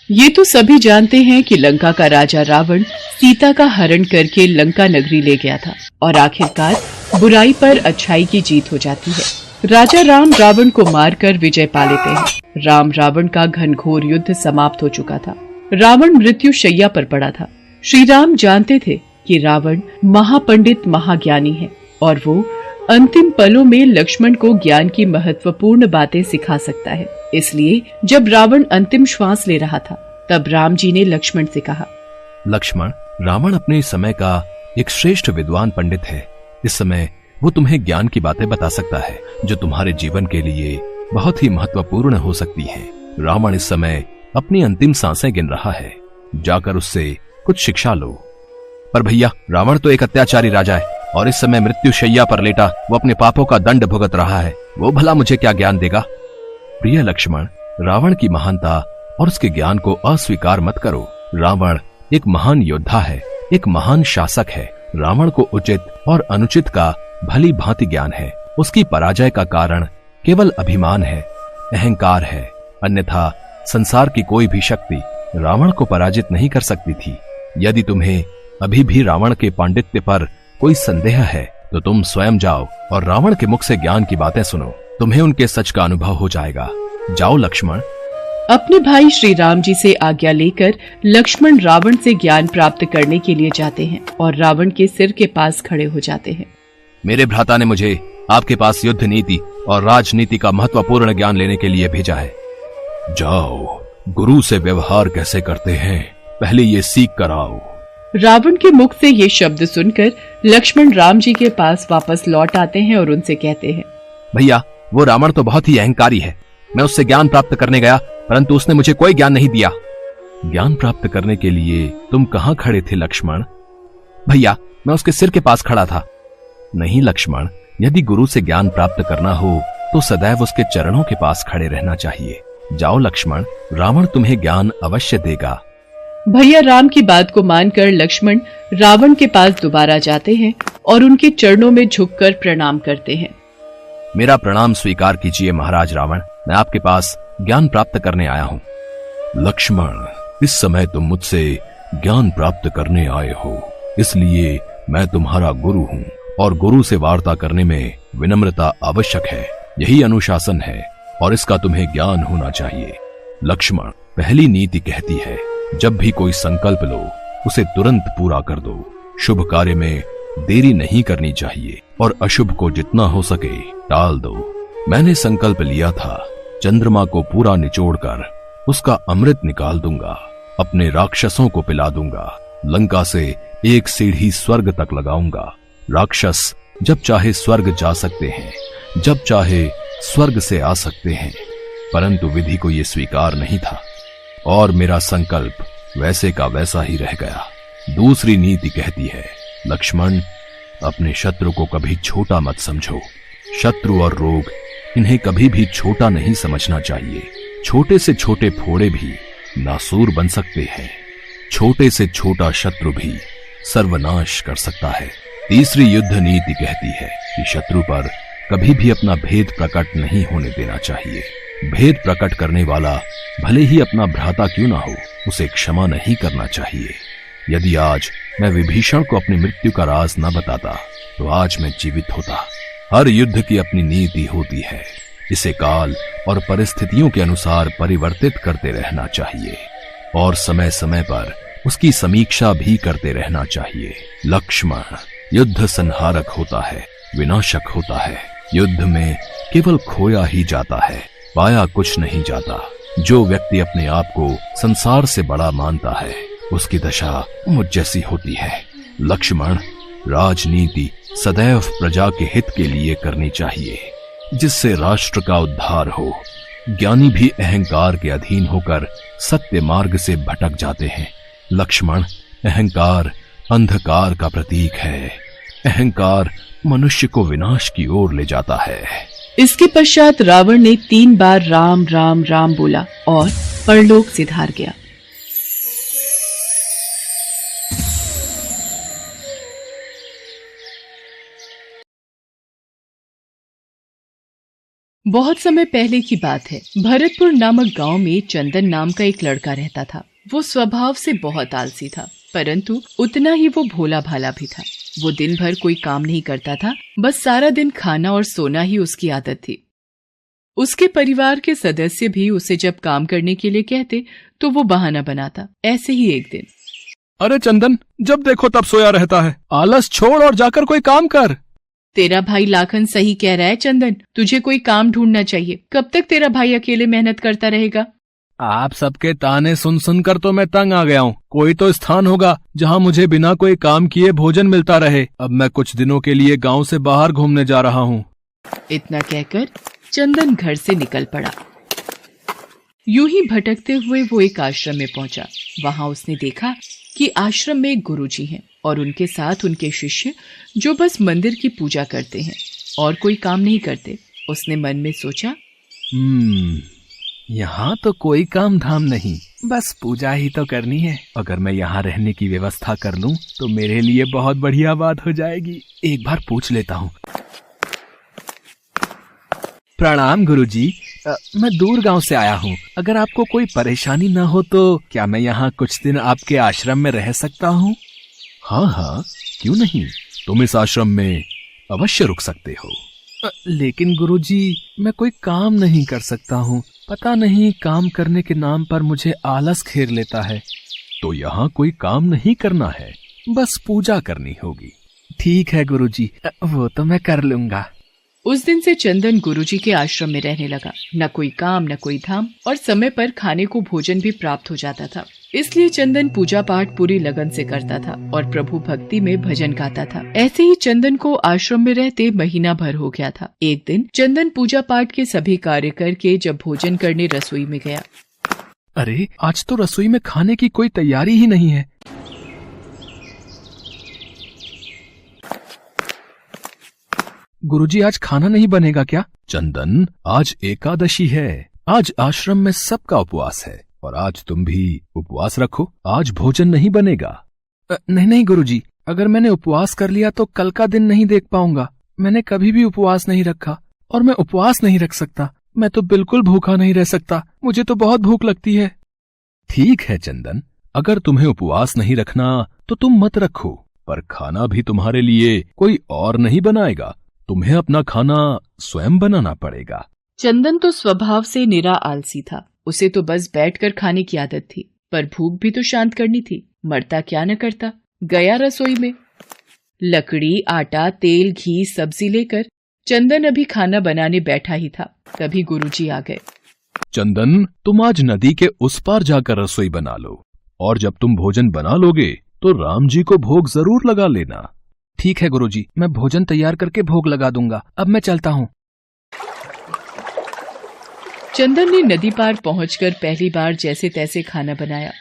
ये तो सभी जानते हैं कि लंका का राजा रावण सीता का हरण करके लंका नगरी ले गया था और आखिरकार बुराई पर अच्छाई की जीत हो जाती है। राजा राम रावण को मारकर विजय पा लेते हैं। राम रावण का घनघोर युद्ध समाप्त हो चुका था। रावण मृत्यु शैया पर पड़ा था। श्री राम जानते थे कि रावण महापंडित महाज्ञानी है और वो अंतिम पलों में लक्ष्मण को ज्ञान की महत्वपूर्ण बातें सिखा सकता है। इसलिए जब रावण अंतिम श्वास ले रहा था तब राम जी ने लक्ष्मण से कहा, लक्ष्मण, रावण अपने समय का एक श्रेष्ठ विद्वान पंडित है। इस समय वो तुम्हें ज्ञान की बातें बता सकता है जो तुम्हारे जीवन के लिए बहुत ही महत्वपूर्ण हो सकती हैं। रावण इस समय अपनी अंतिम सांसें गिन रहा है, जाकर उससे कुछ शिक्षा लो। पर भैया, रावण तो एक अत्याचारी राजा है और इस समय मृत्यु शैया पर लेटा वो अपने पापों का दंड भुगत रहा है। वो भला मुझे क्या ज्ञान देगा? प्रिय लक्ष्मण, रावण की महानता और उसके ज्ञान को अस्वीकार मत करो। रावण एक महान योद्धा है, एक महान शासक है। रावण को उचित और अनुचित का भली भांति ज्ञान है। उसकी पराजय का कारण केवल अभिमान है, अहंकार है। अन्यथा संसार की कोई भी शक्ति रावण को पराजित नहीं कर सकती थी। यदि तुम्हें अभी भी रावण के पांडित्य पर कोई संदेह है तो तुम स्वयं जाओ और रावण के मुख से ज्ञान की बातें सुनो। तुम्हें उनके सच का अनुभव हो जाएगा। जाओ लक्ष्मण। अपने भाई श्री राम जी से आज्ञा लेकर लक्ष्मण रावण से ज्ञान प्राप्त करने के लिए जाते हैं और रावण के सिर के पास खड़े हो जाते हैं। मेरे भ्राता ने मुझे आपके पास युद्ध नीति और राजनीति का महत्वपूर्ण ज्ञान लेने के लिए भेजा है। जाओ, गुरु से व्यवहार कैसे करते हैं पहले ये सीख कर आओ। रावण के मुख से ये शब्द सुनकर लक्ष्मण राम जी के पास वापस लौट आते हैं और उनसे कहते हैं, भैया, वो रावण तो बहुत ही अहंकारी है। मैं उससे ज्ञान प्राप्त करने गया परंतु उसने मुझे कोई ज्ञान नहीं दिया। ज्ञान प्राप्त करने के लिए तुम कहाँ खड़े थे लक्ष्मण? भैया, मैं उसके सिर के पास खड़ा था। नहीं लक्ष्मण, यदि गुरु से ज्ञान प्राप्त करना हो तो सदैव उसके चरणों के पास खड़े रहना चाहिए। जाओ लक्ष्मण, रावण तुम्हें ज्ञान अवश्य देगा। भैया राम की बात को मानकर लक्ष्मण रावण के पास दोबारा जाते हैं और उनके चरणों में झुककर प्रणाम करते हैं। मेरा प्रणाम स्वीकार कीजिए महाराज रावण, मैं आपके पास ज्ञान प्राप्त करने आया हूँ। लक्ष्मण, इस समय तुम मुझसे ज्ञान प्राप्त करने आए हो, इसलिए मैं तुम्हारा गुरु हूँ और गुरु से वार्ता करने में विनम्रता आवश्यक है। यही अनुशासन है और इसका तुम्हें ज्ञान होना चाहिए। लक्ष्मण, पहली नीति कहती है, जब भी कोई संकल्प लो उसे तुरंत पूरा कर दो। शुभ कार्य में देरी नहीं करनी चाहिए और अशुभ को जितना हो सके टाल दो। मैंने संकल्प लिया था, चंद्रमा को पूरा निचोड़कर उसका अमृत निकाल दूंगा, अपने राक्षसों को पिला दूंगा, लंका से एक सीढ़ी स्वर्ग तक लगाऊंगा। राक्षस जब चाहे स्वर्ग जा सकते हैं, जब चाहे स्वर्ग से आ सकते हैं, परंतु विधि को यह स्वीकार नहीं था और मेरा संकल्प वैसे का वैसा ही रह गया। दूसरी नीति कहती है, लक्ष्मण, अपने शत्रु को कभी छोटा मत समझो। शत्रु और रोग, इन्हें कभी भी छोटा नहीं समझना चाहिए। छोटे से छोटे फोड़े भी नासूर बन सकते हैं। छोटे से छोटा शत्रु भी सर्वनाश कर सकता है। तीसरी युद्ध नीति कहती है कि शत्रु पर कभी भी अपना भेद प्रकट नहीं होने देना चाहिए। भेद प्रकट करने वाला भले ही अपना भ्राता क्यों ना हो, उसे क्षमा नहीं करना चाहिए। यदि आज मैं विभीषण को अपनी मृत्यु का राज न बताता तो आज मैं जीवित होता। हर युद्ध की अपनी नीति होती है, इसे काल और परिस्थितियों के अनुसार परिवर्तित करते रहना चाहिए और समय समय पर उसकी समीक्षा भी करते रहना चाहिए। लक्ष्मण, युद्ध संहारक होता है, विनाशक होता है। युद्ध में केवल खोया ही जाता है, पाया कुछ नहीं जाता। जो व्यक्ति अपने आप को संसार से बड़ा मानता है उसकी दशा मुझ जैसी होती है। लक्ष्मण, राजनीति सदैव प्रजा के हित के लिए करनी चाहिए, जिससे राष्ट्र का उद्धार हो। ज्ञानी भी अहंकार के अधीन होकर सत्य मार्ग से भटक जाते हैं। लक्ष्मण, अहंकार अंधकार का प्रतीक है। अहंकार मनुष्य को विनाश की ओर ले जाता है। इसके पश्चात रावण ने 3 बार राम राम राम बोला और परलोक सिधार गया। बहुत समय पहले की बात है। भरतपुर नामक गांव में चंदन नाम का एक लड़का रहता था। वो स्वभाव से बहुत आलसी था, परंतु उतना ही वो भोला भाला भी था। वो दिन भर कोई काम नहीं करता था, बस सारा दिन खाना और सोना ही उसकी आदत थी। उसके परिवार के सदस्य भी उसे जब काम करने के लिए कहते तो वो बहाना बनाता। ऐसे ही एक दिन, अरे चंदन, जब देखो तब सोया रहता है, आलस छोड़ और जाकर कोई काम कर। तेरा भाई लाखन सही कह रहा है चंदन, तुझे कोई काम ढूंढना चाहिए। कब तक तेरा भाई अकेले मेहनत करता रहेगा? आप सबके ताने सुन सुनकर तो मैं तंग आ गया हूँ। कोई तो स्थान होगा जहाँ मुझे बिना कोई काम किए भोजन मिलता रहे। अब मैं कुछ दिनों के लिए गांव से बाहर घूमने जा रहा हूँ। इतना कहकर चंदन घर से निकल पड़ा। यूं ही भटकते हुए वो एक आश्रम में पहुंचा। वहां उसने देखा कि आश्रम में एक गुरुजी हैं और उनके साथ उनके शिष्य, जो बस मंदिर की पूजा करते हैं और कोई काम नहीं करते। उसने मन में सोचा, यहाँ तो कोई काम धाम नहीं, बस पूजा ही तो करनी है। अगर मैं यहाँ रहने की व्यवस्था कर लूँ तो मेरे लिए बहुत बढ़िया बात हो जाएगी। एक बार पूछ लेता हूँ। प्रणाम गुरुजी, मैं दूर गांव से आया हूँ। अगर आपको कोई परेशानी न हो तो क्या मैं यहाँ कुछ दिन आपके आश्रम में रह सकता हूँ? हाँ हाँ, क्यों नहीं, तुम इस आश्रम में अवश्य रुक सकते हो। लेकिन गुरुजी, मैं कोई काम नहीं कर सकता हूँ। पता नहीं काम करने के नाम पर मुझे आलस घेर लेता है। तो यहाँ कोई काम नहीं करना है, बस पूजा करनी होगी। ठीक है गुरुजी, वो तो मैं कर लूंगा। उस दिन से चंदन गुरुजी के आश्रम में रहने लगा। न कोई काम न कोई धाम, और समय पर खाने को भोजन भी प्राप्त हो जाता था। इसलिए चंदन पूजा पाठ पूरी लगन से करता था और प्रभु भक्ति में भजन गाता था। ऐसे ही चंदन को आश्रम में रहते महीना भर हो गया था। एक दिन चंदन पूजा पाठ के सभी कार्य करके जब भोजन करने रसोई में गया, अरे आज तो रसोई में खाने की कोई तैयारी ही नहीं है। गुरुजी, आज खाना नहीं बनेगा क्या? चंदन, आज एकादशी है। आज आश्रम में सबका उपवास है और आज तुम भी उपवास रखो। आज भोजन नहीं बनेगा। नहीं नहीं गुरुजी, अगर मैंने उपवास कर लिया तो कल का दिन नहीं देख पाऊंगा। मैंने कभी भी उपवास नहीं रखा और मैं उपवास नहीं रख सकता। मैं तो बिल्कुल भूखा नहीं रह सकता। मुझे तो बहुत भूख लगती है। ठीक है चंदन, अगर तुम्हें उपवास नहीं रखना तो तुम मत रखो, पर खाना भी तुम्हारे लिए कोई और नहीं बनाएगा। तुम्हें अपना खाना स्वयं बनाना पड़ेगा। चंदन तो स्वभाव से निरा आलसी था। उसे तो बस बैठकर खाने की आदत थी, पर भूख भी तो शांत करनी थी। मरता क्या न करता। गया रसोई में, लकड़ी, आटा, तेल, घी, सब्जी लेकर चंदन अभी खाना बनाने बैठा ही था, तभी गुरुजी आ गए। चंदन, तुम आज नदी के उस पार जाकर रसोई बना लो, और जब तुम भोजन बना लोगे तो राम जी को भोग जरूर लगा लेना। ठीक है गुरुजी, मैं भोजन तैयार करके भोग लगा दूंगा। अब मैं चलता हूँ। चंदन ने नदी पार पहुंचकर पहली बार जैसे तैसे खाना बनाया।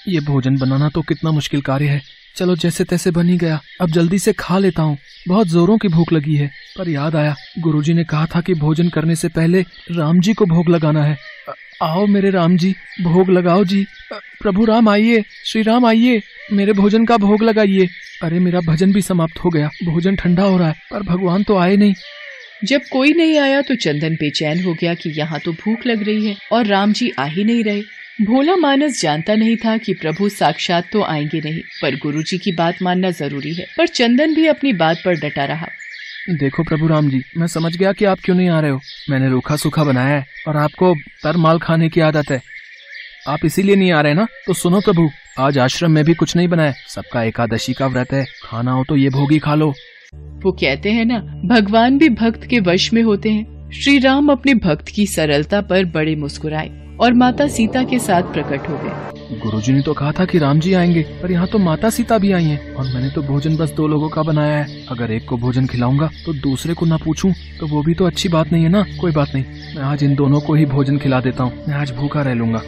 ये भोजन बनाना तो कितना मुश्किल कार्य है। चलो जैसे तैसे बन ही गया, अब जल्दी से खा लेता हूँ। बहुत जोरों की भूख लगी है। पर याद आया, गुरुजी ने कहा था कि भोजन करने से पहले राम जी को भोग लगाना है। आओ मेरे राम जी, भोग लगाओ जी। प्रभु राम आइए, श्री राम आइए, मेरे भोजन का भोग लगाइए। अरे मेरा भजन भी समाप्त हो गया, भोजन ठंडा हो रहा है, पर भगवान तो आए नहीं। जब कोई नहीं आया तो चंदन बेचैन हो गया कि यहाँ तो भूख लग रही है और राम जी आ ही नहीं रहे। भोला मानस जानता नहीं था कि प्रभु साक्षात तो आएंगे नहीं, पर गुरुजी की बात मानना जरूरी है। पर चंदन भी अपनी बात पर डटा रहा। देखो प्रभु राम जी, मैं समझ गया कि आप क्यों नहीं आ रहे हो। मैंने रूखा सूखा बनाया है और आपको तरमाल खाने की आदत है। आप इसीलिए नहीं आ रहे ना? तो सुनो प्रभु, आज आश्रम में भी कुछ नहीं बनाया। सबका एकादशी का व्रत है, खाना हो तो ये भोग ही खा लो। वो कहते हैं ना, भगवान भी भक्त के वश में होते हैं। श्री राम अपने भक्त की सरलता पर बड़े मुस्कुराए और माता सीता के साथ प्रकट हो गए। गुरुजी ने तो कहा था कि राम जी आएंगे, पर यहाँ तो माता सीता भी आई हैं और मैंने तो भोजन बस 2 लोगों का बनाया है। अगर एक को भोजन खिलाऊंगा तो दूसरे को ना पूछूं तो वो भी तो अच्छी बात नहीं है ना। कोई बात नहीं, मैं आज इन दोनों को ही भोजन खिला देता हूँ। मैं आज भूखा रह लूंगा।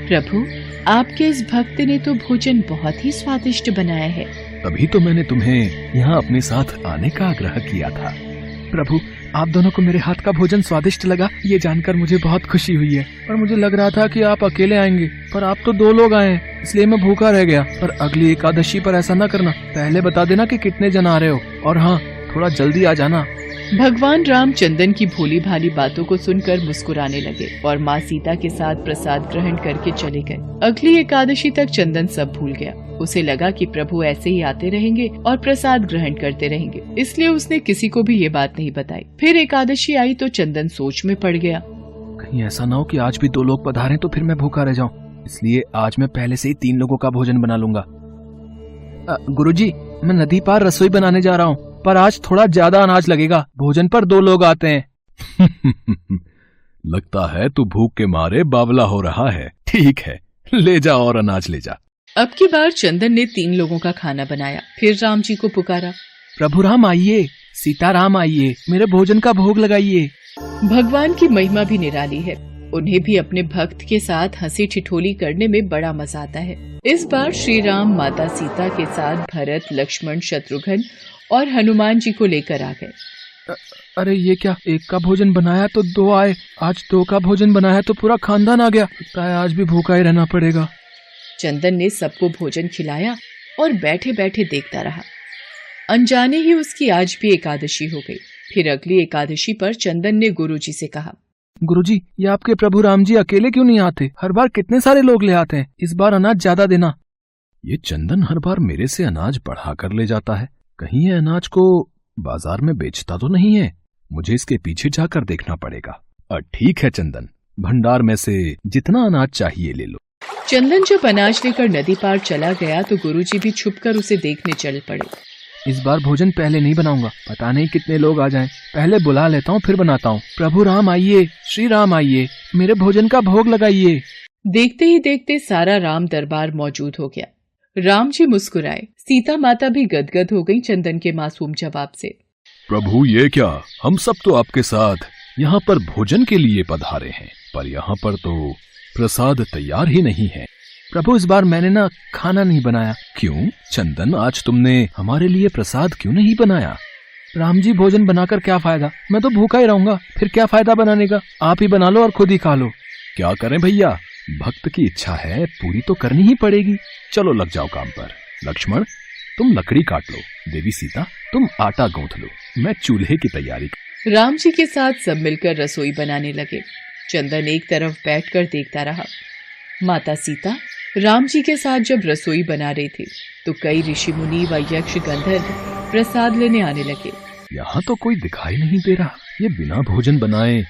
प्रभु, आपके इस भक्त ने तो भोजन बहुत ही स्वादिष्ट बनाया है। तभी तो मैंने तुम्हें यहाँ अपने साथ आने का आग्रह किया था। प्रभु, आप दोनों को मेरे हाथ का भोजन स्वादिष्ट लगा, ये जानकर मुझे बहुत खुशी हुई है। पर मुझे लग रहा था कि आप अकेले आएंगे, पर आप तो 2 लोग आए हैं, इसलिए मैं भूखा रह गया। पर अगली एकादशी पर ऐसा न करना, पहले बता देना कि कितने जन आ रहे हो, और हाँ, थोड़ा जल्दी आ जाना। भगवान राम चंदन की भोली भाली बातों को सुनकर मुस्कुराने लगे और माँ सीता के साथ प्रसाद ग्रहण करके चले गए। अगली एकादशी तक चंदन सब भूल गया। उसे लगा कि प्रभु ऐसे ही आते रहेंगे और प्रसाद ग्रहण करते रहेंगे, इसलिए उसने किसी को भी ये बात नहीं बताई। फिर एकादशी आई तो चंदन सोच में पड़ गया। कहीं ऐसा ना हो कि आज भी 2 लोग पधारें तो फिर मैं भूखा रह जाऊं, इसलिए आज मैं पहले से ही 3 लोगों का भोजन बना लूंगा। गुरुजी, मैं नदी पार रसोई बनाने जा रहा हूँ, पर आज थोड़ा ज्यादा अनाज लगेगा, भोजन पर 2 लोग आते हैं। लगता है तू भूख के मारे बावला हो रहा है। ठीक है, ले जा और अनाज ले जा। अब की बार चंदन ने 3 लोगों का खाना बनाया। फिर राम जी को पुकारा, प्रभु राम आइए, सीताराम आइए, मेरे भोजन का भोग लगाइए। भगवान की महिमा भी निराली है। उन्हें भी अपने भक्त के साथ हंसी ठिठोली करने में बड़ा मजा आता है। इस बार श्री राम माता सीता के साथ भरत, लक्ष्मण, शत्रुघ्न और हनुमान जी को लेकर आ गए। अरे ये क्या, 1 का भोजन बनाया तो 2 आए, आज 2 का भोजन बनाया तो पूरा खानदान आ गया। लगता है आज भी भूखा ही रहना पड़ेगा। चंदन ने सबको भोजन खिलाया और बैठे बैठे देखता रहा। अनजाने ही उसकी आज भी एकादशी हो गई। फिर अगली एकादशी पर चंदन ने गुरुजी से कहा, गुरुजी, ये आपके प्रभु राम जी अकेले क्यों नहीं आते? हर बार कितने सारे लोग ले आते हैं, इस बार अनाज ज्यादा देना। ये चंदन हर बार मेरे से अनाज बढ़ा कर ले जाता है, कहीं ये अनाज को बाजार में बेचता तो नहीं है। मुझे इसके पीछे जाकर देखना पड़ेगा। ठीक है चंदन, भंडार में से जितना अनाज चाहिए ले लो। चंदन जब अनाज लेकर नदी पार चला गया तो गुरुजी भी छुपकर उसे देखने चल पड़े। इस बार भोजन पहले नहीं बनाऊंगा, पता नहीं कितने लोग आ जाएं। पहले बुला लेता हूँ फिर बनाता हूँ। प्रभु राम आइए, श्री राम आइए, मेरे भोजन का भोग लगाइए। देखते ही देखते सारा राम दरबार मौजूद हो गया। राम जी मुस्कुराए। सीता माता भी गदगद हो गई चंदन के मासूम जवाब से। प्रभु ये क्या, हम सब तो आपके साथ यहाँ पर भोजन के लिए पधारे हैं, पर यहाँ पर तो प्रसाद तैयार ही नहीं है। प्रभु इस बार मैंने ना खाना नहीं बनाया। क्यों चंदन, आज तुमने हमारे लिए प्रसाद क्यों नहीं बनाया? राम जी, भोजन बनाकर क्या फायदा, मैं तो भूखा ही रहूंगा, फिर क्या फायदा बनाने का। आप ही बना लो और खुद ही खा लो। क्या करें भैया, भक्त की इच्छा है, पूरी तो करनी ही पड़ेगी। चलो लग जाओ काम पर। लक्ष्मण तुम लकड़ी काट लो, देवी सीता तुम आटा गूंथ लो, मैं चूल्हे की तैयारी। राम जी के साथ सब मिलकर रसोई बनाने लगे। चंदन एक तरफ बैठकर देखता रहा। माता सीता राम जी के साथ जब रसोई बना रही थी तो कई ऋषि मुनि व यक्ष गंधर्व प्रसाद लेने आने लगे। यहाँ तो कोई दिखाई नहीं दे रहा, ये बिना भोजन बनाए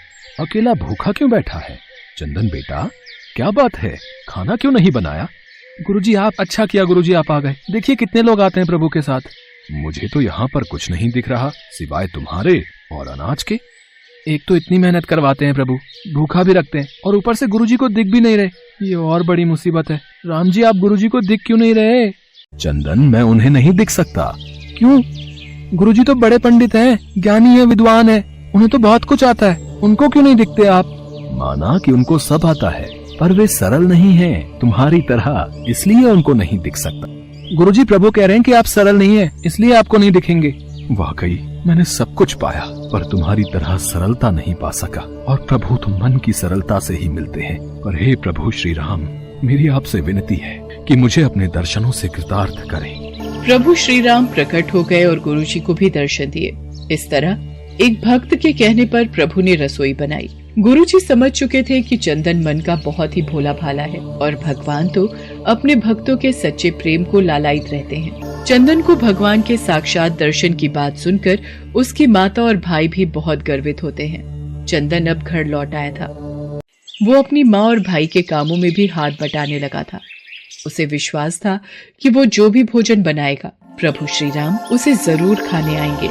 अकेला भूखा क्यों बैठा है? चंदन बेटा क्या बात है, खाना क्यों नहीं बनाया? गुरुजी आप, अच्छा किया गुरुजी आप आ गए। देखिए कितने लोग आते हैं प्रभु के साथ। मुझे तो यहाँ पर कुछ नहीं दिख रहा सिवाय तुम्हारे और अनाज के। एक तो इतनी मेहनत करवाते हैं प्रभु, भूखा भी रखते हैं, और ऊपर से गुरुजी को दिख भी नहीं रहे। ये और बड़ी मुसीबत है। राम जी आप गुरुजी को दिख क्यों नहीं रहे? चंदन मैं उन्हें नहीं दिख सकता। क्यों? गुरुजी तो बड़े पंडित हैं, ज्ञानी है, विद्वान है, उन्हें तो बहुत कुछ आता है, उनको क्यों नहीं दिखते आप? माना कि उनको सब आता है, पर वे सरल नहीं हैं तुम्हारी तरह, इसलिए उनको नहीं दिख सकता। गुरुजी प्रभु कह रहे हैं कि आप सरल नहीं हैं, इसलिए आपको नहीं दिखेंगे। वाकई मैंने सब कुछ पाया, पर तुम्हारी तरह सरलता नहीं पा सका। और प्रभु तुम मन की सरलता से ही मिलते हैं। पर हे प्रभु श्री राम, मेरी आपसे विनती है कि मुझे अपने दर्शनों से कृतार्थ करें। प्रभु श्री राम प्रकट हो गए और गुरुजी को भी दर्शन दिए। इस तरह एक भक्त के कहने पर प्रभु ने रसोई बनाई। गुरुजी समझ चुके थे कि चंदन मन का बहुत ही भोला भाला है और भगवान तो अपने भक्तों के सच्चे प्रेम को लालायित रहते हैं। चंदन को भगवान के साक्षात दर्शन की बात सुनकर उसकी माता और भाई भी बहुत गर्वित होते हैं। चंदन अब घर लौट आया था। वो अपनी माँ और भाई के कामों में भी हाथ बटाने लगा था। उसे विश्वास था कि वो जो भी भोजन बनाएगा प्रभु श्री राम उसे जरूर खाने आएंगे।